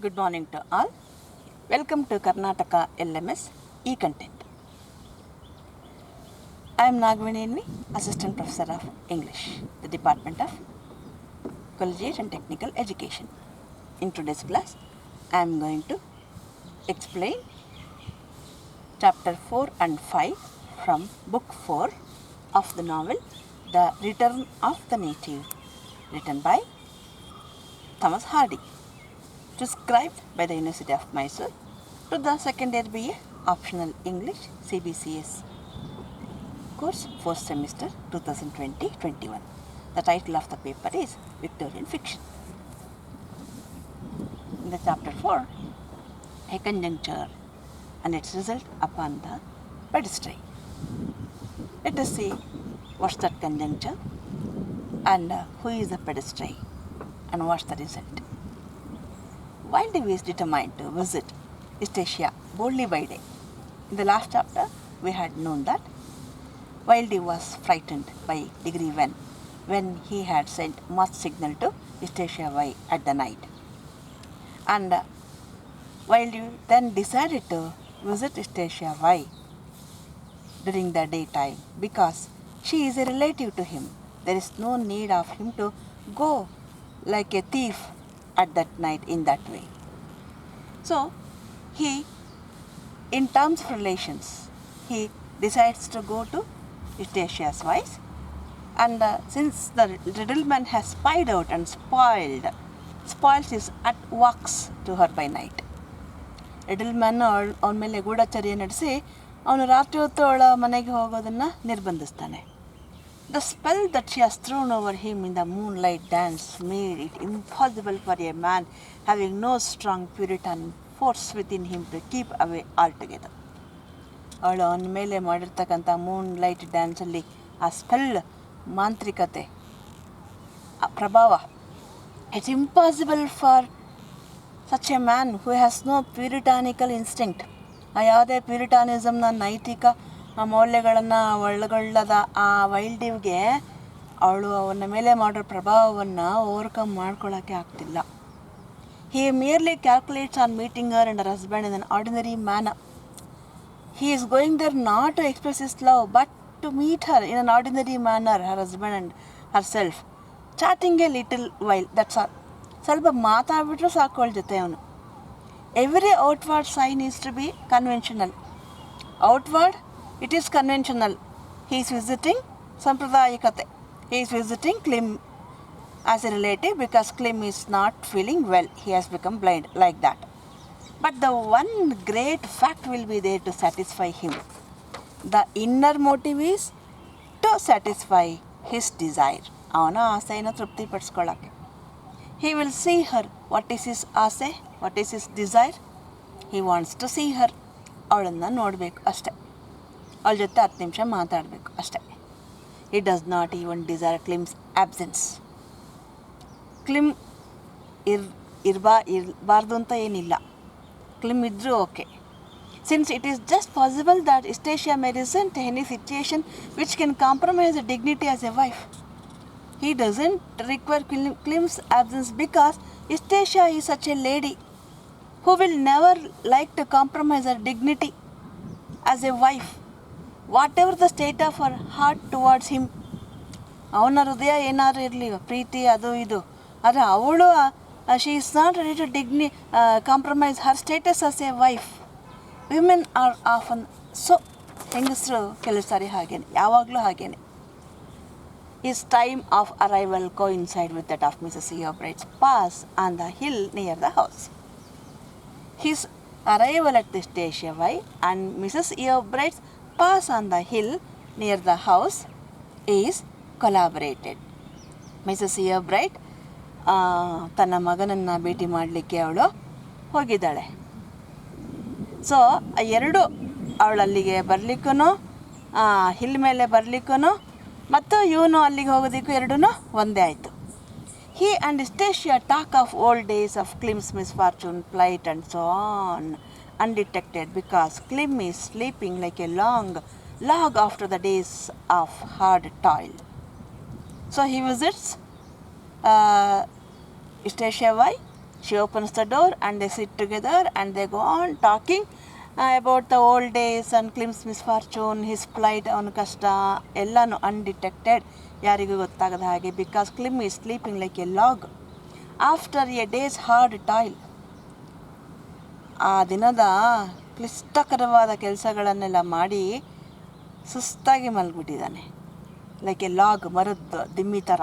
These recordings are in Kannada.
Good morning to all. Welcome to Karnataka LMS e-content. I am Nagavini, Assistant Professor of English, the Department of Collegiate and Technical Education. In today's class, I am going to explain chapter 4 and 5 from book 4 of the novel The Return of the Native, written by Thomas Hardy, prescribed by the University of Mysore to the second year BA Optional English CBCS course 4th semester 2020-21. The title of the paper is Victorian Fiction. In the chapter 4, a conjuncture and its result upon the pedestal. Let us see what's that conjuncture and who is the pedestal and what's the result. Wilde is determined to visit East Asia boldly by day. In the last chapter, we had known that Wilde was frightened by degree when he had sent Morse signal to East Asia Y at the night. And Wilde then decided to visit East Asia Y during the daytime because she is a relative to him. There is no need of him to go like a thief at that night in that way. So, he, in terms of relations, he decides to go to East Asia's wife, and since the riddleman has spied out and spoils his at walks to her by night. riddleman ಅವನ ಮೇಲೆ ಗೂಢಚರ್ಯ ನಡೆಸಿ ಅವನು ರಾತ್ರಿ ಹೊತ್ತು ಅವಳ ಮನೆಗೆ ಹೋಗೋದನ್ನು ನಿರ್ಬಂಧಿಸ್ತಾನೆ. The spell that she has thrown over him in the moonlight dance made it impossible for a man having no strong Puritan force within him to keep away altogether. ಅವಳು ಅವನ ಮೇಲೆ ಮಾಡಿರ್ತಕ್ಕಂಥ ಮೂನ್ಲೈಟ್ ಡ್ಯಾನ್ಸಲ್ಲಿ ಆ ಸ್ಪೆಲ್ ಮಾಂತ್ರಿಕತೆ ಆ ಪ್ರಭಾವ it's impossible for such a man who has no puritanical instinct. ಆ ಯಾವುದೇ ಪ್ಯೂರಿಟಾನಿಸಮ್ನ ನೈತಿಕ ಮೌಲ್ಯಗಳನ್ನು ಒಳಗೊಳ್ಳದ ಆ ವೈಲ್ಡಿವ್ಗೆ ಅವಳು ಅವನ ಮೇಲೆ ಮಾಡೋ ಪ್ರಭಾವವನ್ನು ಓವರ್ಕಮ್ ಮಾಡ್ಕೊಳ್ಳೋಕ್ಕೆ ಆಗ್ತಿಲ್ಲ. He merely calculates on meeting her and her husband in an ordinary manner. He is going there not to express his love, but to meet her in an ordinary manner, her husband and herself. Chatting a little while, that's all. ಸ್ವಲ್ಪ ಮಾತಾಡ್ಬಿಟ್ರೆ ಸಾಕು ಅವಳ ಜೊತೆ ಅವನು. Every outward sign is to be conventional. Outward, it is conventional. He is visiting Sampradayikate. He is visiting Klim as a relative because Klim is not feeling well. He has become blind like that. But the one great fact will be there to satisfy him. The inner motive is to satisfy his desire. ಅವನ ಆಸೆಯನ್ನು ತೃಪ್ತಿಪಡಿಸ್ಕೊಳ್ಳೋಕ್ಕೆ. He will see her. What is his ಆಸೆ? What is his desire? He wants to see her. ಅವಳನ್ನು ನೋಡಬೇಕು ಅಷ್ಟೆ. ಅವಳ ಜೊತೆ 10 ನಿಮಿಷ ಮಾತಾಡಬೇಕು ಅಷ್ಟೆ. He does not even desire Klim's absence. ಕ್ಲಿಮ್ ಇರಬಾರ್ದು ಅಂತ ಏನಿಲ್ಲ. ಕ್ಲಿಮ್ ಇದ್ದರೂ okay. Since it is just possible that East Asia may resent any situation which can compromise her dignity as a wife. He doesn't require Klim's absence because East Asia is such a lady who will never like to compromise her dignity as a wife, whatever the state of her heart towards him. ಅವನ ಹೃದಯ ಏನಾದರೂ ಇರಲಿ, ಪ್ರೀತಿ ಅದು ಇದು, ಆದರೆ ಅವಳು she is not ready to compromise her status as a wife. Women are often so, ಹೆಂಗಸರು ಕೆಲವು ಸಾರಿ ಹಾಗೇನೆ, ಯಾವಾಗಲೂ ಹಾಗೇನೆ. His time of arrival coincide with that of Mrs. Eobride's pass on the hill near the house. His arrival at the station and Mrs. Eobride's pass on the hill near the house is collaborated. Mrs. Eobride ತನ್ನ ಮಗನನ್ನು ಭೇಟಿ ಮಾಡಲಿಕ್ಕೆ ಅವಳು ಹೋಗಿದ್ದಾಳೆ. ಸೊ ಎರಡು ಅವಳು ಅಲ್ಲಿಗೆ ಬರಲಿಕ್ಕೂ ಹಿಲ್ ಮೇಲೆ ಬರಲಿಕ್ಕೂ ಮತ್ತು ಇವನು ಅಲ್ಲಿಗೆ ಹೋಗೋದಕ್ಕೂ ಎರಡೂ ಒಂದೇ ಆಯಿತು. He and East Asia talk of old days of Klim's misfortune, plight and so on undetected because Klim is sleeping like a long log after the days of hard toil. So he visits East Asia Y She opens the door and they sit together and they go on talking about the old days and Klim's misfortune, his plight, ಅವನ ಕಷ್ಟ ಎಲ್ಲನೂ ಅನ್ಡಿಟೆಕ್ಟೆಡ್, ಯಾರಿಗೂ ಗೊತ್ತಾಗದ ಹಾಗೆ, because Clym is sleeping like a log after a day's hard toil. ಆ ದಿನದ ಕ್ಲಿಷ್ಟಕರವಾದ ಕೆಲಸಗಳನ್ನೆಲ್ಲ ಮಾಡಿ ಸುಸ್ತಾಗಿ ಮಲಗಿಬಿಟ್ಟಿದ್ದಾನೆ, ಲೈಕ್ ಎ ಲಾಗ್, ಮರದ ದಿಮ್ಮಿ ಥರ.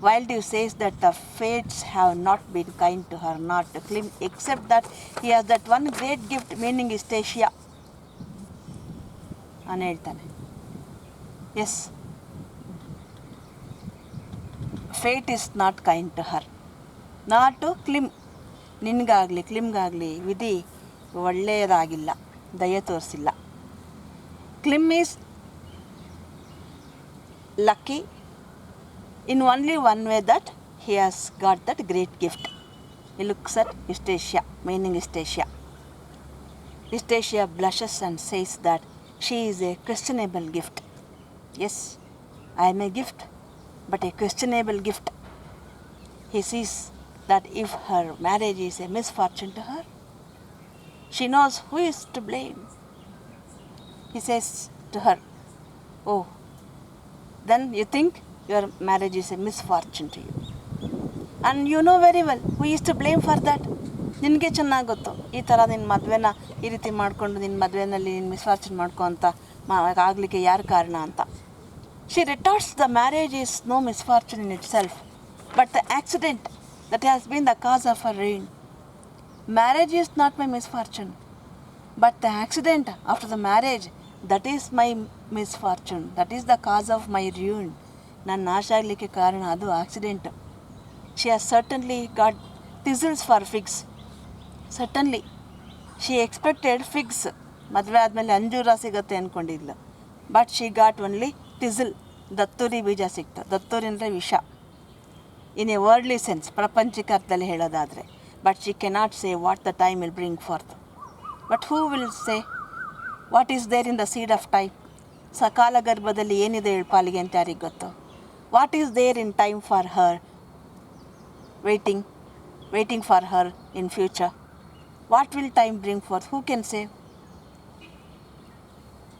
Wildew says that the fates have not been kind to her, not to Klim, except that he has that one great gift, meaning Istasia. ನಾನು ಹೇಳ್ತಾನೆ, yes, fate is not kind to her, not to Clym. ನಿನಗಾಗಲಿ ಕ್ಲಿಮ್ಗಾಗಲಿ ವಿಧಿ ಒಳ್ಳೆಯದಾಗಿಲ್ಲ, ದಯೆ ತೋರಿಸಿಲ್ಲ. Clym is lucky in only one way, that he has got that great gift. He looks at Istasia, meaning Istasia. Istasia blushes and says that she is a questionable gift. Yes, I am a gift, but a questionable gift. He sees that if her marriage is a misfortune to her, she knows who is to blame. He says to her, oh, then you think your marriage is a misfortune to you, and you know very well who is to blame for that. ನಿನಗೆ ಚೆನ್ನಾಗಿ ಗೊತ್ತು ಈ ಥರ ನಿನ್ನ ಮದುವೆನ ಈ ರೀತಿ ಮಾಡಿಕೊಂಡು ನಿನ್ನ ಮದುವೆನಲ್ಲಿ ನಿನ್ನ ಮಿಸ್ಫಾರ್ಚೂನ್ ಮಾಡ್ಕೊ ಅಂತ ಆಗಲಿಕ್ಕೆ ಯಾರು ಕಾರಣ ಅಂತ. She retorts, the marriage is no misfortune in itself, but the accident that has been the cause of a ruin. Marriage is not my misfortune, but the accident after the marriage, that is my misfortune, that is the cause of my ruin. ನನ್ನ ನಾಶ ಆಗಲಿಕ್ಕೆ ಕಾರಣ ಅದು accident. She has certainly got thistles for figs. Certainly she expected figs, ಮದುವೆ ಆದಮೇಲೆ ಅಂಜೂರ ಸಿಗುತ್ತೆ ಅಂದ್ಕೊಂಡಿದ್ಲು, but she got only thistle, ದತ್ತೂರಿ ಬೀಜ ಸಿಕ್ತು. ದತ್ತೂರಿ ಅಂದರೆ ವಿಷ ಇನ್ ಎ ವರ್ಡ್ಲಿ ಸೆನ್ಸ್, ಪ್ರಪಂಚಿಕ ಅರ್ಥದಲ್ಲಿ ಹೇಳೋದಾದರೆ. But she cannot say what the time will bring forth. But who will say what is there in the seed of time? ಸಕಾಲ ಗರ್ಭದಲ್ಲಿ ಏನಿದೆ ಪಾಲಿಗೆ ಅಂತ ಯಾರಿಗೆ ಗೊತ್ತು? What is there in time for her, waiting for her in future? What will time bring forth? Who can say?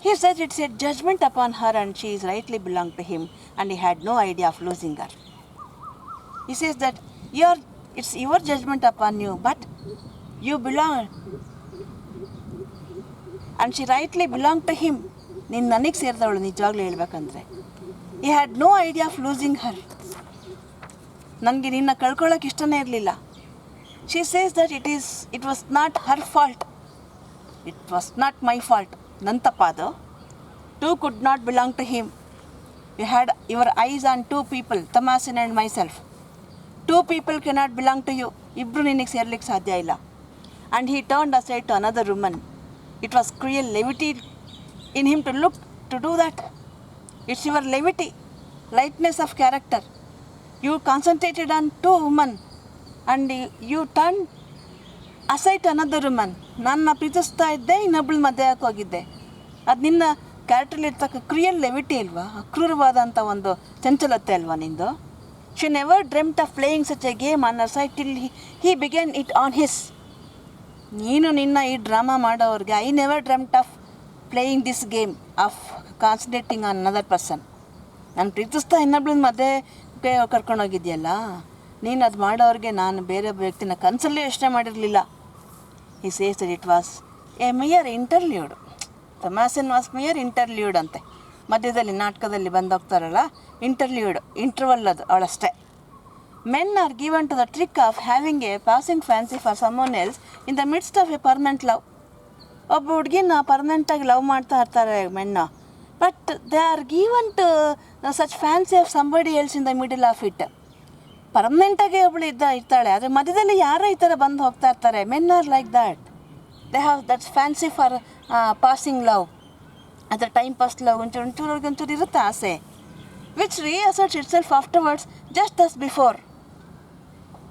He said it's a judgment upon her and she is rightly belonged to him, and he had no idea of losing her. He says that it's your judgment upon you, but you belong, and she rightly belonged to him. ನೀನು ನನಗೆ ಸೇರಿದವಳು ನಿಜವಾಗ್ಲೂ ಹೇಳ್ಬೇಕಂದ್ರೆ. he had no idea of losing her. ನನಗೆ ನಿನ್ನ ಕಳ್ಕೊಳ್ಳೋಕೆ ಇಷ್ಟನೇ ಇರಲಿಲ್ಲ. she says that it was not her fault, it was not my fault. ನನ್ನ ತಪ್ಪಾದು. two could not belong to him. you had your eyes on two people, Tamasin and myself. two people cannot belong to you. ಇಬ್ಬರು ನಿನಗೆ ಸೇರ್ಲಿಕ್ಕೆ ಸಾಧ್ಯ ಇಲ್ಲ. and he turned aside to another woman. it was cruel levity in him to do that. It's your levity, lightness of character. You concentrated on two women and you turned aside to another woman. ನನ್ನ ಪ್ರೀತಿಸ್ತಾ ಇದ್ದೆ, ಇನ್ನೊಬ್ಬಳು ಮದುವೆ ಹಾಕಿ ಹೋಗಿದ್ದೆ. ಅದು ನಿನ್ನ ಕ್ಯಾರೆಕ್ಟರ್ಲಿ ಇರ್ತಕ್ಕ ಕ್ರಿಯಲ್ ಲೆವಿಟಿ ಅಲ್ವಾ, ಅಕ್ರೂರವಾದಂಥ ಒಂದು ಚಂಚಲತೆ ಅಲ್ವಾ ನಿಂದು. She never dreamt of playing such a game on her side till he began it on his. ನೀನು ನಿನ್ನ ಈ drama ಮಾಡೋವ್ರಿಗೆ, I never dreamt of playing this game of concentrating on another person. ನಾನು ಪ್ರೀತಿಸ್ತಾ ಇನ್ನೊಬ್ಳನ್ನ ಮದುವೆಗೆ ಕರ್ಕೊಂಡೋಗಿದ್ಯಲ್ಲ, ನೀನು ಅದು ಮಾಡೋರಿಗೆ ನಾನು ಬೇರೆ ವ್ಯಕ್ತಿನ ಕನಸಲ್ಲೂ ಯೋಚನೆ ಮಾಡಿರಲಿಲ್ಲ. He says that it was a mere interlude. Thomasin was mere interlude ಅಂತೆ. ಮಧ್ಯದಲ್ಲಿ ನಾಟಕದಲ್ಲಿ ಬಂದೋಗ್ತಾರಲ್ಲ, ಇಂಟರ್ಲ್ಯೂಡ್, ಇಂಟರ್ವಲ್ ಅದು ಅವಳಷ್ಟೇ. Men are given to the trick of having a passing fancy for someone else in the midst of a permanent love. ಒಬ್ಬ ಹುಡುಗಿನ ಪರ್ಮನೆಂಟಾಗಿ ಲವ್ ಮಾಡ್ತಾ ಇರ್ತಾರೆ men, but they are given to such fancy of somebody else in the middle of it. ಪರ್ಮನೆಂಟಾಗಿ ಒಬ್ಬಳು ಇರ್ತಾಳೆ, ಆದರೆ ಮಧ್ಯದಲ್ಲಿ ಯಾರೋ ಈ ಥರ ಬಂದು ಹೋಗ್ತಾ ಇರ್ತಾರೆ. Men are like that. They have that's fancy for passing love. ಅದರ ಟೈಮ್ ಪಾಸ್ ಲವ್ ಒಂಚೂರು ಇರುತ್ತೆ ಆಸೆ, which reasserts itself afterwards just as before.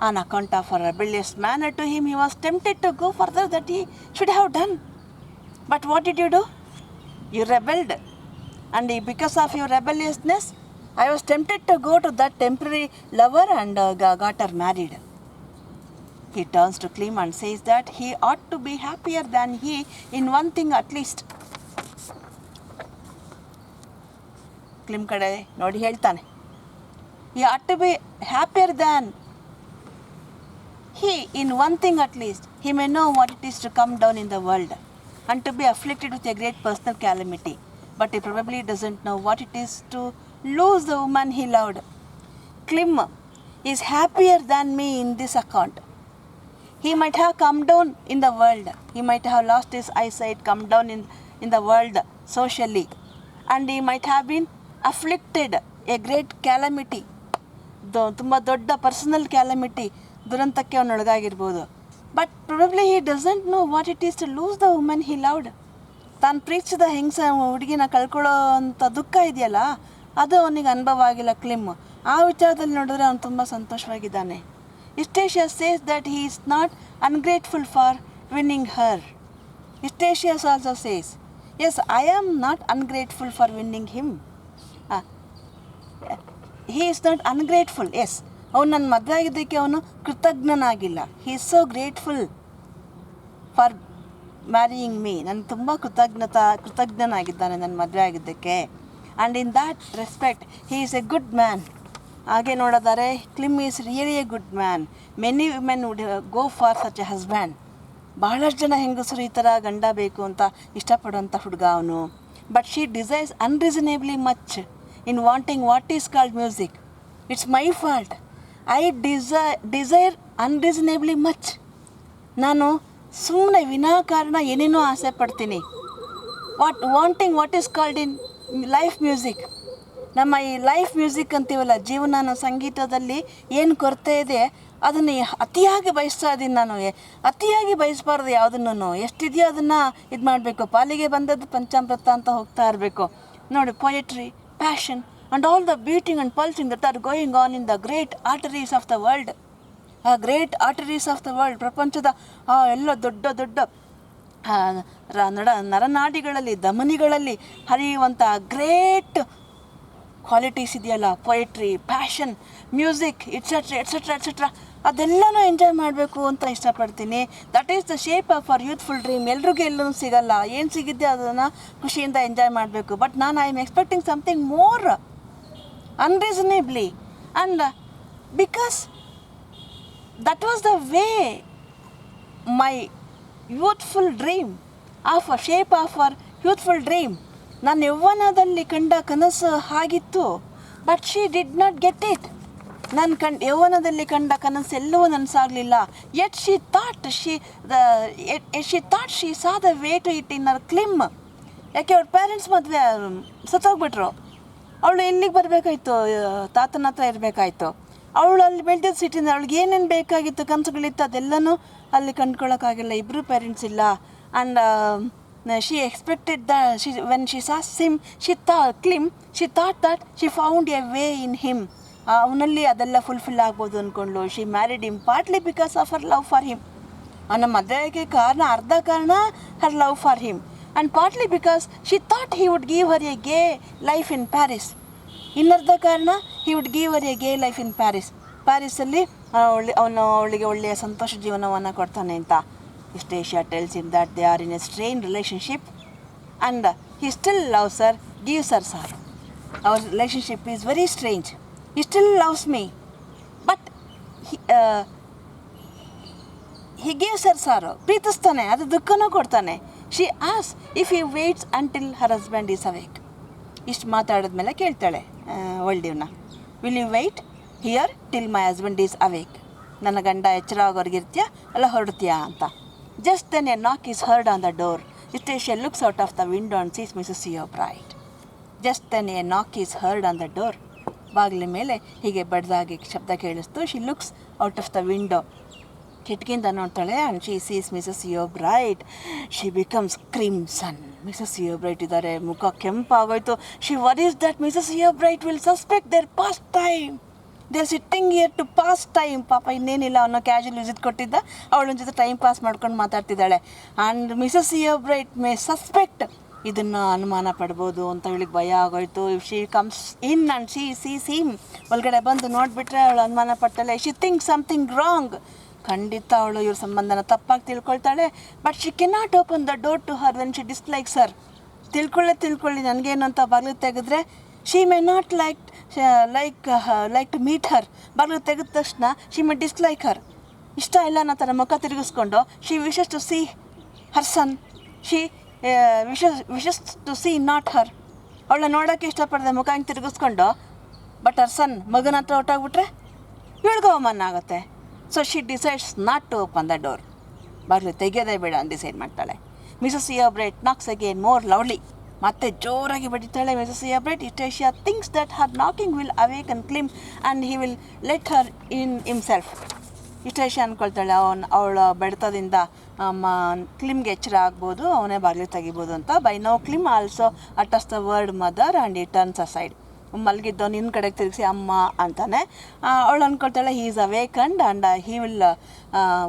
On account of her rebellious manner to him, he was tempted to go further that he should have done. But what did you do? You rebelled. And because of your rebelliousness, I was tempted to go to that temporary lover and got her married. He turns to Klim and says that he ought to be happier than he in one thing at least. Klim ಕಡೆ ನೋಡಿ ಹೇಳ್ತಾನೆ, he ought to be happier than he in one thing at least. He may know what it is to come down in the world and to be afflicted with a great personal calamity, but he probably doesn't know what it is to lose the woman he loved. Klim is happier than me in this account. He might have come down in the world. He might have lost his eyesight, come down in the world socially. And he might have been afflicted a great calamity. ತುಂಬ ದೊಡ್ಡ ಪರ್ಸನಲ್ ಕ್ಯಾಲಮಿಟಿ, ದುರಂತಕ್ಕೆ ಅವನು ಒಳಗಾಗಿರ್ಬೋದು. But probably he doesn't know what it is to lose the woman he loved. ತಾನು ಪ್ರೀತಿಸಿದ ಹುಡುಗಿನ ಕಳ್ಕೊಳ್ಳೋ ಅಂಥ ದುಃಖ ಇದೆಯಲ್ಲ, ಅದು ಅವನಿಗೆ ಅನುಭವ ಆಗಿಲ್ಲ ಕ್ಲಿಮ್. ಆ ವಿಚಾರದಲ್ಲಿ ನೋಡಿದ್ರೆ ಅವನು ತುಂಬ ಸಂತೋಷವಾಗಿದ್ದಾನೆ. Eustachius says that he is not ungrateful for winning her. Eustachius also says, yes, I am not ungrateful for winning him. He is not ungrateful. Yes, ಅವನು ನನ್ನ ಮದುವೆ ಆಗಿದ್ದಕ್ಕೆ ಅವನು ಕೃತಜ್ಞನಾಗಿಲ್ಲ. He is so grateful for marrying me. ನಾನು ತುಂಬ ಕೃತಜ್ಞನಾಗಿದ್ದಾನೆ ನನ್ನ ಮದುವೆ ಆಗಿದ್ದಕ್ಕೆ. And in that respect, he is a good man. ಹಾಗೆ ನೋಡಿದರೆ Clym is really a good man. Many women would go for such a husband. ಬಹಳಷ್ಟು ಜನ ಹೆಂಗಸರು ಈ ಥರ ಗಂಡ ಬೇಕು ಅಂತ ಇಷ್ಟಪಡುವಂಥ ಹುಡುಗ ಅವನು. But she desires unreasonably much in wanting what is called music. It's my fault. I desire unreasonably much. ನಾನು ಸುಮ್ಮನೆ ವಿನಾಕಾರಣ ಏನೇನೋ ಆಸೆ ಪಡ್ತೀನಿ. Wanting what is called in life music. ನಮ್ಮ ಈ ಲೈಫ್ ಮ್ಯೂಸಿಕ್ ಅಂತೀವಲ್ಲ, ಜೀವನ ಸಂಗೀತದಲ್ಲಿ ಏನು ಕೊರತೆ ಇದೆ ಅದನ್ನು ಅತಿಯಾಗಿ ಬಯಸ್ತಾ ಇದ್ದೀನಿ ನಾನು. ಅತಿಯಾಗಿ ಬಯಸಬಾರ್ದು ಯಾವುದನ್ನು. ಎಷ್ಟಿದೆಯೋ ಅದನ್ನು ಇದು ಮಾಡಬೇಕು. ಪಾಲಿಗೆ ಬಂದದ್ದು ಪಂಚಾಮೃತ ಅಂತ ಹೋಗ್ತಾ ಇರಬೇಕು. ನೋಡಿ, poetry, passion and all the beating and pulsing that are going on in the great arteries of the world. ಆ great arteries of the world, ಪ್ರಪಂಚದ ಎಲ್ಲ ದೊಡ್ಡ ದೊಡ್ಡ ನರನಾಡಿಗಳಲ್ಲಿ, ಧಮನಿಗಳಲ್ಲಿ ಹರಿಯುವಂಥ ಗ್ರೇಟ್ ಕ್ವಾಲಿಟೀಸ್ ಇದೆಯಲ್ಲ, poetry, passion, music, etcetera etcetera etcetera, ಅದೆಲ್ಲನೂ ಎಂಜಾಯ್ ಮಾಡಬೇಕು ಅಂತ ಇಷ್ಟಪಡ್ತೀನಿ. That is the shape of our youthful dream. ಎಲ್ರಿಗೂ ಎಲ್ಲೂ ಸಿಗಲ್ಲ. ಏನು ಸಿಗಿದ್ದೆ ಅದನ್ನು ಖುಷಿಯಿಂದ ಎಂಜಾಯ್ ಮಾಡಬೇಕು. ಬಟ್ ನಾನು I am expecting something more unreasonably. And because that was the way my youthful dream of a shape of our youthful dream. ನಾನು ಯೌವನದಲ್ಲಿ ಕಂಡ ಕನಸು ಹಾಗಿತ್ತು. But she did not get it. ನಾನು ಯೌವನದಲ್ಲಿ ಕಂಡ ಕನಸು ಎಲ್ಲವೂ ನನಸಾಗಲಿಲ್ಲ. Yet she thought she saw the way to it in our Clym. ಯಾಕೆ ಅವ್ರ ಪೇರೆಂಟ್ಸ್ ಮದುವೆ ಸತ್ತೋಗ್ಬಿಟ್ರು. ಅವಳು ಎಲ್ಲಿಗೆ ಬರಬೇಕಾಯ್ತು, ತಾತನ ಹತ್ರ ಇರಬೇಕಾಯ್ತು. ಅವಳು ಅಲ್ಲಿ ಬೆಳೆದಿದ್ದ ಸಿಟಿಂದ ಅವಳಿಗೆ ಏನೇನು ಬೇಕಾಗಿತ್ತು, ಕನಸುಗಳಿತ್ತು, ಅದೆಲ್ಲನೂ ಅಲ್ಲಿ ಕಂಡ್ಕೊಳ್ಳೋಕ್ಕಾಗಿಲ್ಲ. ಇಬ್ಬರು ಪೇರೆಂಟ್ಸ್ ಇಲ್ಲ. And she expected that when she saw him, she thought that she found a way in him. ಅವನಲ್ಲಿ ಅದೆಲ್ಲ ಫುಲ್ಫಿಲ್ ಆಗ್ಬೋದು ಅಂದ್ಕೊಂಡ್ಳು. She married him partly because of her love for him. ಅವನ ಮದುವೆಗೆ ಅರ್ಧ ಕಾರಣ her love for him, and partly because she thought he would give her a gay life in Paris. ಇನ್ನರ್ಧ ಕಾರಣ he would give her a gay life in ಪ್ಯಾರಿಸಲ್ಲಿ ಅವಳಿಗೆ ಒಳ್ಳೆಯ ಸಂತೋಷ ಜೀವನವನ್ನು ಕೊಡ್ತಾನೆ ಅಂತ. Eustacia tells him that they are in a strained relationship and he still loves her, gives her sorrow. Our relationship is very strange. He still loves me, but he gives her sorrow. ಪ್ರೀತಿಸ್ತಾನೆ, ಅದು ದುಃಖನೂ ಕೊಡ್ತಾನೆ. She asks if he waits until her husband is awake. ಇಷ್ಟು ಮಾತಾಡಿದ್ಮೇಲೆ ಕೇಳ್ತಾಳೆ ಒಳ್ಳೆಯವನ್ನ, will you wait here till my husband is awake. ನನ್ನ ಗಂಡ ಎಚ್ಚರ ಆಗೋರ್ಗಿರ್ತೀಯಾ ಅಲ್ಲ ಹೊರಡ್ತೀಯಾ ಅಂತ. Just then a knock is heard on the door. Eustacia looks out of the window and sees Mrs. C-II. Just then a knock is heard on the door. ಬಾಗಿಲ ಮೇಲೆ ಹೀಗೆ ಬಡ್ದಾಗಿ ಶಬ್ದ ಕೇಳಿಸ್ತು. She looks out of the window. ಕಿಟಕಿಯಿಂದ ನೋಡ್ತಾಳೆ. And she sees Mrs C-II. She becomes crimson. Mrs C-II ಇದ್ದಾರೆ, ಮುಖ ಕೆಂಪಾಗೋಯ್ತು. She worries that Mrs. C-II will suspect their past time. They are sitting here to pass time. ಪಾಪ ಇನ್ನೇನಿಲ್ಲ, ಅವನು ಕ್ಯಾಶುವಲ್ ವಿಸಿಟ್ ಕೊಟ್ಟಿದ್ದ, ಅವಳ ಜೊತೆ ಟೈಮ್ ಪಾಸ್ ಮಾಡ್ಕೊಂಡು ಮಾತಾಡ್ತಿದ್ದಾಳೆ. And Mrs C-II may suspect, ಇದನ್ನು ಅನುಮಾನ ಪಡ್ಬೋದು ಅಂತ ಅವಳಿಗೆ ಭಯ ಆಗೋಯ್ತು. If she comes in and she sees him, ಒಳಗಡೆ ಬಂದು ನೋಡಿಬಿಟ್ರೆ ಅವಳು ಅನುಮಾನ ಪಡ್ತಾಳೆ. She think something wrong. ಖಂಡಿತ ಅವಳು ಇವ್ರ ಸಂಬಂಧನ ತಪ್ಪಾಗಿ ತಿಳ್ಕೊಳ್ತಾಳೆ. But she cannot open the door to her when she dislikes her. ತಿಳ್ಕೊಳ್ಳಿ ನನಗೇನು ಅಂತ ಬಾಗಿಲು ತೆಗೆದ್ರೆ she may not like to meet her. ಬಾಗಿಲು ತೆಗೆದ ತಕ್ಷಣ ಶಿ ಮೇ ಡಿಸ್ಲೈಕ್ ಹರ್. ಇಷ್ಟ ಇಲ್ಲ ಅನ್ನೋ ಥರ ಮುಖ ತಿರುಗಿಸ್ಕೊಂಡು she wishes to see her son. She wishes to see not her. ಅವಳನ್ನ ನೋಡೋಕ್ಕೆ ಇಷ್ಟಪಡದೆ ಮುಖ ಹಿಂಗೆ ತಿರುಗಿಸ್ಕೊಂಡು ಬಟ್ ಹರ್ ಸನ್ ಮಗನ ಹತ್ರ ಹೊಟ್ಟೋಗ್ಬಿಟ್ರೆ ಇವಳಿಗೂ ಅವಮಾನ ಆಗುತ್ತೆ. So she decides not to open the door. ಬಾಗಿಲು ತೆಗೆಯೋದೇ ಬೇಡ ಅಂತ ಡಿಸೈಡ್ ಮಾಡ್ತಾಳೆ. Mrs Yeobright knocks again more ಲವ್ಲಿ. ಮತ್ತೆ ಜೋರಾಗಿ ಬಡಿತಾಳೆ Mrs Yeobright. Eustacia thinks that her knocking will awaken Clym and he will let her in himself. Eustacia ಅಂದ್ಕೊಳ್ತಾಳೆ ಅವಳ ಬಡಿತದಿಂದ ಕ್ಲಿಮ್ಗೆ ಎಚ್ಚರ ಆಗ್ಬೋದು, ಅವನೇ ಬಾಗಿಲು ತೆಗಿಬೋದು ಅಂತ. But no Clym also utters the word mother and he turns aside. ಮಲಗಿದ್ದೋ ನಿನ್ನ ಕಡೆಗೆ ತಿರುಗಿಸಿ ಅಮ್ಮ ಅಂತಾನೆ. ಅವಳು ಅಂದ್ಕೊಳ್ತಾಳೆ he is awakened and he will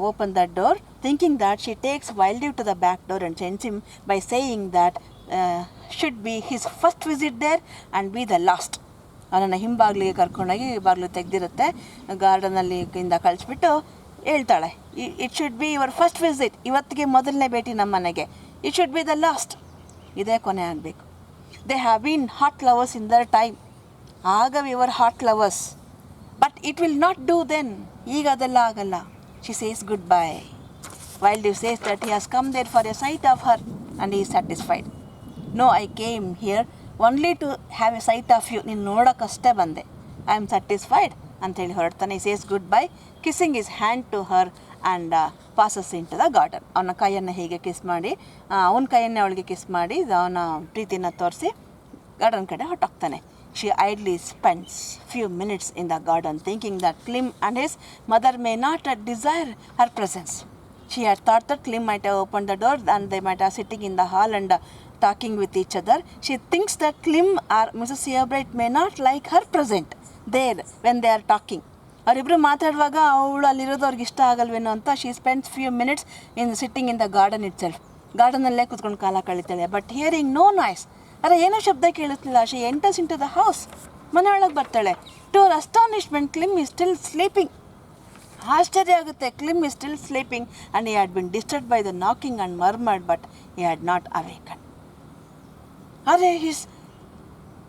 open the door. Thinking that she takes Wildeve to the back door and sends him by saying that should be his first visit there and be the last. ಅವನನ್ನು ಹಿಂಬಾಗಿಲಿಗೆ ಕರ್ಕೊಂಡೋಗಿ ಬಾಗಿಲು ತೆಗೆದಿರುತ್ತೆ, ಗಾರ್ಡನಲ್ಲಿ ಇಂದ ಕಳಿಸ್ಬಿಟ್ಟು ಹೇಳ್ತಾಳೆ it should be your first visit. ಇವತ್ತಿಗೆ ಮೊದಲನೇ ಭೇಟಿ ನಮ್ಮ ಮನೆಗೆ. It should be the last. ಇದೇ ಕೊನೆ ಆಗಬೇಕು. They have bean hot lovers in their time. ಆಗ we were hot lovers, but it will not do then. ಈಗ ಅದೆಲ್ಲ ಆಗಲ್ಲ. She says goodbye. Wildeve says that he has come there for a sight of her and he satisfied. No, I came here only to have a sight of you. ನೀನು ನೋಡೋಕ್ಕಷ್ಟೇ ಬಂದೆ. ಐ ಆಮ್ ಸ್ಯಾಟಿಸ್ಫೈಡ್ ಅಂತೇಳಿ ಹೊರಡ್ತಾನೆ. He says goodbye, kissing his hand to her and passes into the garden. ಅವನ ಕೈಯನ್ನು ಹೀಗೆ ಕಿಸ್ ಮಾಡಿ, ಅವನ ಕೈಯನ್ನೇ ಅವಳಿಗೆ ಕಿಸ್ ಮಾಡಿ ಅವನ ಪ್ರೀತಿನ ತೋರಿಸಿ ಗಾರ್ಡನ್ ಕಡೆ ಹೊಟ್ಟೋಗ್ತಾನೆ. She idly spends few minutes in the garden thinking that Clym and his mother may not desire her presence. She had thought that Klim might have opened the door and they might have sitting in the hall and talking with each other. She thinks that Klim or Mrs. Seabright may not like her present there when they are talking. ಅವರಿಬ್ಬರು ಮಾತಾಡುವಾಗ ಅವಳು ಅಲ್ಲಿರೋದು ಅವ್ರಿಗೆ ಇಷ್ಟ ಆಗಲ್ವೇನೋ ಅಂತ she spends few minutes sitting in the garden itself. ಗಾರ್ಡನಲ್ಲೇ ಕೂತ್ಕೊಂಡು ಕಾಲ ಕಳೀತಾಳೆ. But hearing no noise. ಏನೋ ಶಬ್ದ ಕೇಳಿಸ್ಲಿಲ್ಲ. She enters into the house. ಮನೆಯೊಳಗೆ ಬರ್ತಾಳೆ. To our astonishment Clym is still sleeping. ಆಶ್ಚರ್ಯ ಆಗುತ್ತೆ. Clym is still sleeping and he had been disturb by the knocking and murmured but he had not awaken.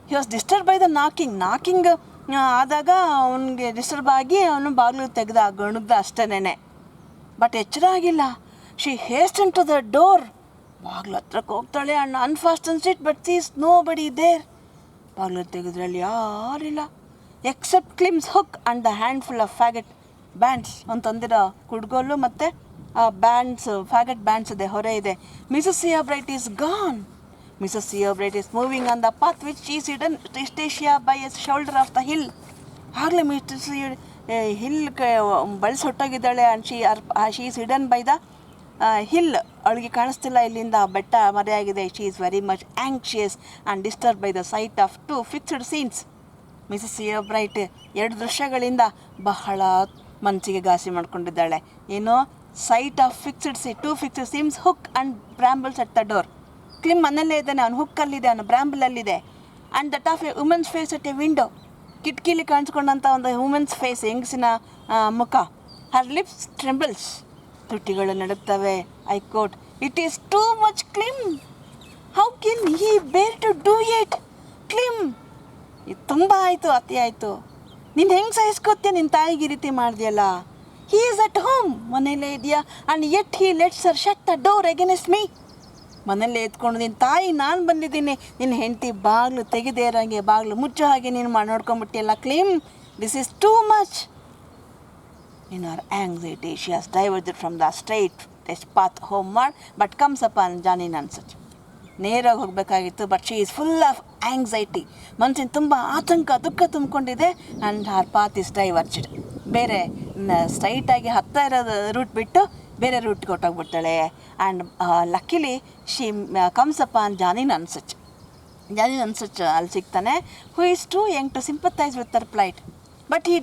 He was disturb by the knocking ಆದಾಗ ಅವನಿಗೆ ಡಿಸ್ಟರ್ಬ್ ಆಗಿ ಅವನು ಬಾಗಿಲು ತೆಗೆದ ಗಣಗ್ದ ಅಷ್ಟೇನೆ. ಬಟ್ ಎಚ್ಚರ ಆಗಿಲ್ಲ. She hastens to the door. ಬಾಗಿಲು ಹತ್ರಕ್ಕೆ ಹೋಗ್ತಾಳೆ and unfastens it but sees nobody there. ಬಾಗಿಲು ತೆಗೆದ್ರಲ್ಲಿ ಯಾರಿಲ್ಲ except Clym's hook and the handful of faggot bands. ಅಂತಂದಿರೋ ಕುಡ್ಗೋಲು ಮತ್ತು ಬ್ಯಾಂಡ್ಸ್, ಫ್ಯಾಗೆಟ್ ಬ್ಯಾಂಡ್ಸ್ ಇದೆ, ಹೊರೆ ಇದೆ. Mrs Yeobright is gone. Mrs. Seabright is moving on the path which she is hidden Stacia by a shoulder of the hill. ಆಗಲೇ ಮಿಸ್ಟರ್ ಹಿಲ್ ಬಳಸಿ ಹೊಟ್ಟೋಗಿದ್ದಾಳೆ. And she is hidden by the hill. ಅವಳಿಗೆ ಕಾಣಿಸ್ತಿಲ್ಲ ಇಲ್ಲಿಂದ, ಬೆಟ್ಟ ಮರೆಯಾಗಿದೆ. She is very much anxious and disturb by the sight of two fixed scenes. Mrs Yeobright 2 ದೃಶ್ಯಗಳಿಂದ ಬಹಳ ಮನಸ್ಸಿಗೆ ಘಾಸಿ ಮಾಡ್ಕೊಂಡಿದ್ದಾಳೆ. ಏನೋ sight of two fixed scenes, hook and brambles at the door. Clym ಮನೆಯಲ್ಲೇ ಇದ್ದಾನೆ, ಅವನು ಹುಕ್ಕಲ್ಲಿದೆ, ಅವನು ಬ್ರ್ಯಾಂಬಲಲ್ಲಿದೆ. And that of a woman's face at a window. ಕಿಟಕಿಲಿ ಕಾಣಿಸ್ಕೊಂಡಂಥ ಒಂದು ವುಮೆನ್ಸ್ ಫೇಸ್, ಹೆಂಗಸಿನ ಮುಖ. Her lips trembles. ತುಟಿಗಳು ನಡುತ್ತವೆ. I quote, it is too much Clym. How can he bear to do it? ಕ್ಲಿಮ್, ಇದು ತುಂಬ ಆಯಿತು, ಅತಿ ಆಯಿತು. ನೀನು ಹೆಂಗೆ ಸಹಿಸ್ಕೋತೀಯ? ನಿನ್ನ ತಾಯಿಗೆ ಈ ರೀತಿ ಮಾಡಿದೆಯಲ್ಲ. ಹಿ ಈಸ್ ಅಟ್ ಹೋಮ್, ಮನೇಲೇ ಇದೆಯಾ. And yet he lets her shut the door against me. ಮನೇಲೇ ಎತ್ಕೊಂಡು ನಿನ್ನ ತಾಯಿ ನಾನು ಬಂದಿದ್ದೀನಿ, ನಿನ್ನ ಹೆಂಡತಿ ಬಾಗಿಲು ತೆಗೆದೇ ಇರೋಂಗೆ, ಬಾಗಿಲು ಮುಚ್ಚೋ ಹಾಗೆ ನೀನು ನೋಡ್ಕೊಂಬಿಟ್ಟಿಯಲ್ಲ. Clym, this is too much. In our anxiety she has diverged from the straight path homeward but comes up on Johnny Nunsuch. ನೇರಾಗಿ ಹೋಗಬೇಕಾಗಿತ್ತು, but she is full of anxiety. ಮನಸ್ಸಿನ ತುಂಬ ಆತಂಕ, ದುಃಖ ತುಂಬಿಕೊಂಡಿದೆ. And her path is diverged. ಬೇರೆ ಸ್ಟ್ರೈಟಾಗಿ ಹತ್ತಾ ಇರೋದು ರೂಟ್ ಬಿಟ್ಟು ಬೇರೆ ರೂಟ್ಗೆ ಹೊಟ್ಟೋಗ್ಬಿಡ್ತಾಳೆ. And luckily she comes up on Johnny Nunsuch. ಅಲ್ಲಿ ಸಿಗ್ತಾನೆ. Who is too young to sympathise with her plight but he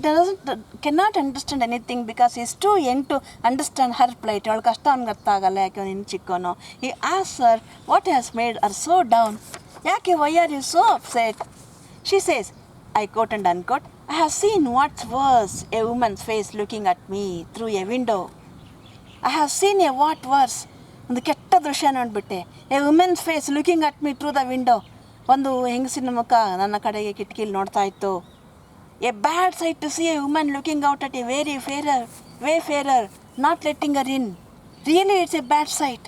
cannot understand anything because is too young to understand her plight. ಅವಳ ಕಷ್ಟ ಅವ್ನಿಗೆ ಅರ್ಥ ಆಗಲ್ಲ, ಯಾಕೆ ಅವ್ನು ಇನ್ನು ಚಿಕ್ಕವನು. ಹಿ ಆಸ್ her what has made her so down. ಯಾಕೆ why are you so upset? She says I quote and unquote, I have seen what's worse, a woman's face looking at me through a window. I have seen a what worse, ಒಂದು ಕೆಟ್ಟ ದೃಶ್ಯ ನೋಡಿಬಿಟ್ಟೆ. A woman's face looking at me through the window. ಒಂದು ಹೆಂಗಸಿನ ಮುಖ ನನ್ನ ಕಡೆಗೆ ಕಿಟಕಿಲಿ ನೋಡ್ತಾ ಇತ್ತು. A bad sight to see a woman looking out at a wayfarer not letting her in. Really it's a bad sight.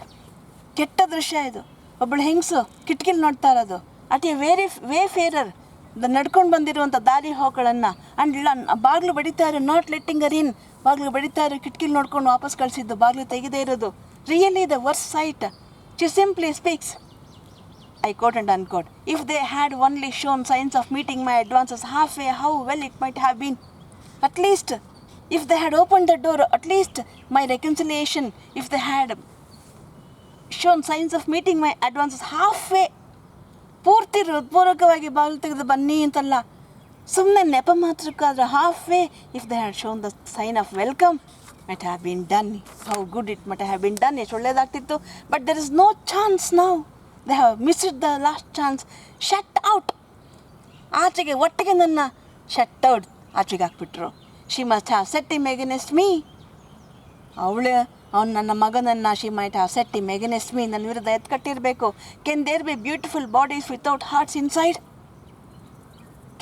ಕೆಟ್ಟ ದೃಶ್ಯ ಇದು. ಒಬ್ಬಳು ಹೆಂಗಸು ಕಿಟಕಿಲಿ ನೋಡ್ತಾ ಇರೋದು ಅಟ್ ಎ ವೇ ಫೇರರ್, ನಡ್ಕೊಂಡು ಬಂದಿರುವಂಥ ದಾರಿ ಹೋಗಳನ್ನು ಆ್ಯಂಡ್ ಇಲ್ಲ ಬಾಗಿಲು ಬಡಿತಾ ಇರೋ ನಾಟ್ ಲೆಟ್ಟಿಂಗ್ ಅರ್ ಇನ್. ಬಾಗಿಲು ಬಡಿತಾ ಇರೋ ಕಿಟಕಿಲಿ ನೋಡ್ಕೊಂಡು ವಾಪಸ್ ಕಳಿಸಿದ್ದು, ಬಾಗಿಲು ತೆಗೆದೇ ಇರೋದು. Really the worst site. She simply speaks, I quote and unquote, if they had only shown signs of meeting my advances halfway, how well it might have been. At least, if they had opened the door, at least my reconciliation, if they had shown signs of meeting my advances halfway, ಪೂರ್ತಿ ಹೃತ್ಪೂರ್ವಕವಾಗಿ ಬಾಗಿಲು ತೆಗೆದು ಬನ್ನಿ ಅಂತಲ್ಲ, ಸುಮ್ಮನೆ ನೆಪ ಮಾತ್ರಕ್ಕಾದ್ರೆ halfway, if they had shown the sign of welcome, might have been done. How good it might have been done. ಎಷ್ಟು ಒಳ್ಳೆಯದಾಗ್ತಿತ್ತು. But there is no chance now. They have missed the last chance. Shut out. ಆಚೆಗೆ ಒಟ್ಟಿಗೆ ನನ್ನ ಶಟ್ ಔಟ್ ಆಚೆಗೆ ಹಾಕ್ಬಿಟ್ರು. She must have set him against me. ಅವ್ನು ನನ್ನ ಮಗನನ್ನು she might have set him against me, ನನ್ನ ವಿರುದ್ಧ ಎತ್ಕಟ್ಟಿರಬೇಕು. Can there be beautiful bodies without hearts inside?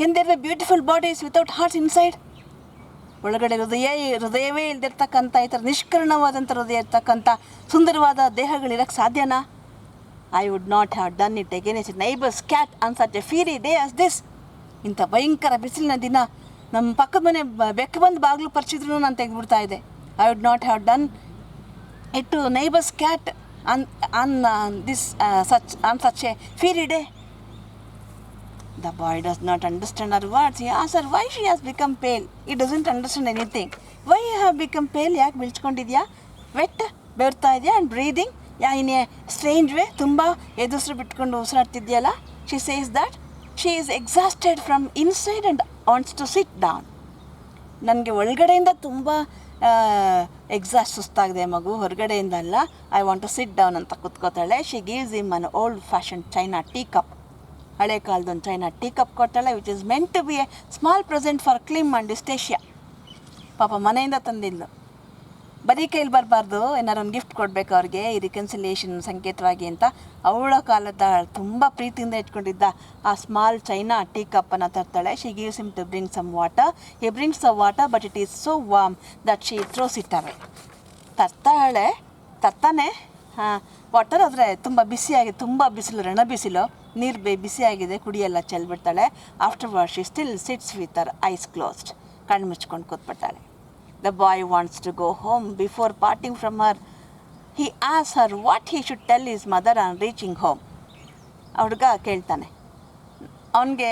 Can there be beautiful bodies without hearts inside? ಒಳಗಡೆ ಹೃದಯವೇ ಇಲ್ದಿರ್ತಕ್ಕಂಥ, ಈ ಥರ ನಿಷ್ಕರಣವಾದಂಥ ಹೃದಯ ಇರ್ತಕ್ಕಂಥ ಸುಂದರವಾದ ದೇಹಗಳಿರಕ್ಕೆ ಸಾಧ್ಯನಾ? I would not have done it against a neighbor's cat on such a fiery day as this. ಇಂಥ ಭಯಂಕರ ಬಿಸಿಲಿನ ದಿನ ನಮ್ಮ ಪಕ್ಕದ ಮನೆ ಬೆಕ್ಕು ಬಂದು ಬಾಗಿಲು ಪರಿಚಿದ್ರು ನಾನು ತೆಗೆದುಬಿಡ್ತಾ ಇದ್ದೆ. I would not have done it to neighbor's cat on such a fiery day. The boy does not understand her words. He asks her why she has become pale. He doesn't understand anything. Why you have become pale? ಯಾಕೆ ಬಿಳ್ಚ್ಕೊಂಡಿದ್ಯಾ? ವೆಟ್, ಬೆರ್ತಾ ಇದೆಯಾ? And breathing in a strange way, ತುಂಬ ಎದುರು ಬಿಟ್ಕೊಂಡು ಉಸಿರಾಡ್ತಿದ್ಯಲ್ಲ. She says that she is exhausted from inside and wants to sit down. ನನಗೆ ಒಳಗಡೆಯಿಂದ ತುಂಬ ಸುಸ್ತಾಗಿದೆ ಮಗು, ಹೊರಗಡೆಯಿಂದ ಅಲ್ಲ. I want to sit down ಅಂತ ಕೂತ್ಕೋತಾಳೆ. She gives him an old fashion china tea cup. ಹಳೆ ಕಾಲದೊಂದು ಚೈನಾ ಟೀ ಕಪ್ ಕೊಡ್ತಾಳೆ, which is meant to be a small present for Clym and Eustacia. ಪಾಪ ಮನೆಯಿಂದ ತಂದಿದ್ಲು. ಬರೀ ಕೈಲಿ ಬರಬಾರ್ದು, ಏನಾರು ಒಂದು ಗಿಫ್ಟ್ ಕೊಡಬೇಕು ಅವ್ರಿಗೆ, ಈ ರಿಕನ್ಸಿಲಿಯೇಷನ್ ಸಂಕೇತವಾಗಿ ಅಂತ. ಅವಳ ಕಾಲದ ತುಂಬ ಪ್ರೀತಿಯಿಂದ ಇಟ್ಕೊಂಡಿದ್ದ ಆ ಸ್ಮಾಲ್ ಚೈನಾ ಟೀ ಕಪ್ಪನ್ನು ತರ್ತಾಳೆ. She gives him to bring some water. He brings the water but it is so warm that she throws it away. ತರ್ತಾನೆ ವಾಟರ್, ಆದರೆ ತುಂಬ ಬಿಸಿಯಾಗಿದೆ, ತುಂಬ ಬಿಸಿಲು, ರಣ ಬಿಸಿಲು, ನೀರು ಬಿಸಿಯಾಗಿದೆ, ಕುಡಿಯೆಲ್ಲ ಚೆಲ್ಬಿಡ್ತಾಳೆ. Afterward she still sits with her eyes closed. ಕಣ್ಣು ಮುಚ್ಕೊಂಡು ಕೂತ್ಬಿಡ್ತಾಳೆ. The boy wants to go home. Before parting from her, he asks her what he should tell his mother on reaching home. ಹುಡುಗ ಕೇಳ್ತಾನೆ. ಅವನಿಗೆ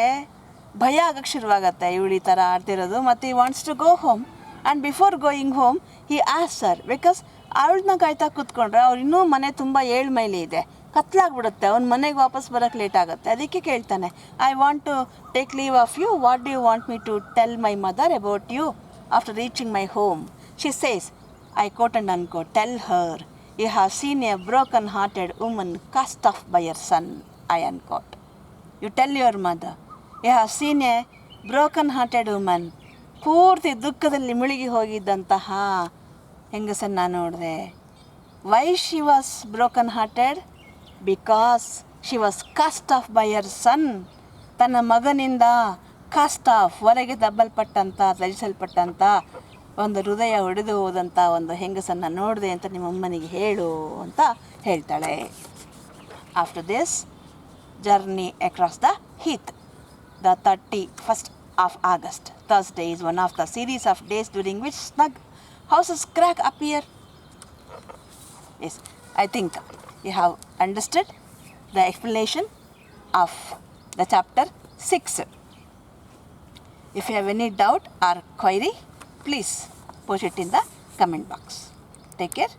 ಭಯ ಆಗಕ್ಕೆ ಶುರುವಾಗತ್ತೆ, ಇವಳು ಈ ಥರ ಆಡ್ತಿರೋದು. ಮತ್ತು he wants to go home. And before going home, he asks her, because ಅವಳನ್ನ ಕಾಯ್ತಾ ಕೂತ್ಕೊಂಡ್ರೆ ಅವ್ರು ಇನ್ನೂ ಮನೆ ತುಂಬ 7 ಮೈಲಿ ಇದೆ, ಕತ್ಲಾಗ್ಬಿಡುತ್ತೆ, ಅವ್ನ ಮನೆಗೆ ವಾಪಸ್ ಬರೋಕ್ಕೆ ಲೇಟ್ ಆಗುತ್ತೆ. ಅದಕ್ಕೆ ಕೇಳ್ತಾನೆ, I want to take leave of you. What do you want me to tell my mother about you after reaching my home? She says, I quote and unquote, tell her you have seen a broken-hearted woman cast off by her son. I unquote. You tell your mother you have seen a broken-hearted woman. ಪೂರ್ತಿ ದುಃಖದಲ್ಲಿ ಮುಳುಗಿ ಹೋಗಿದ್ದಂತಹ ಹೆಂಗಸನ್ನು ನೋಡಿದೆ. Why she was broken-hearted? Because she was cast off by her son. ತನ್ನ ಮಗನಿಂದ ಕಾಸ್ಟ್ ಆಫ್, ಹೊರಗೆ ದಬ್ಬಲ್ಪಟ್ಟಂಥ, ತ್ಯಜಿಸಲ್ಪಟ್ಟಂಥ, ಒಂದು ಹೃದಯ ಒಡೆದು ಹೋದಂಥ ಒಂದು ಹೆಂಗಸನ್ನು ನೋಡಿದೆ ಅಂತ ನಿಮ್ಮಮ್ಮನಿಗೆ ಹೇಳು ಅಂತ ಹೇಳ್ತಾಳೆ. After this journey across the heath, the 31st of August, Thursday, is one of the series of days during which snug houses crack appear. Yes, I think you have understood the explanation of the chapter 6. If you have any doubt or query, please post it in the comment box. Take care.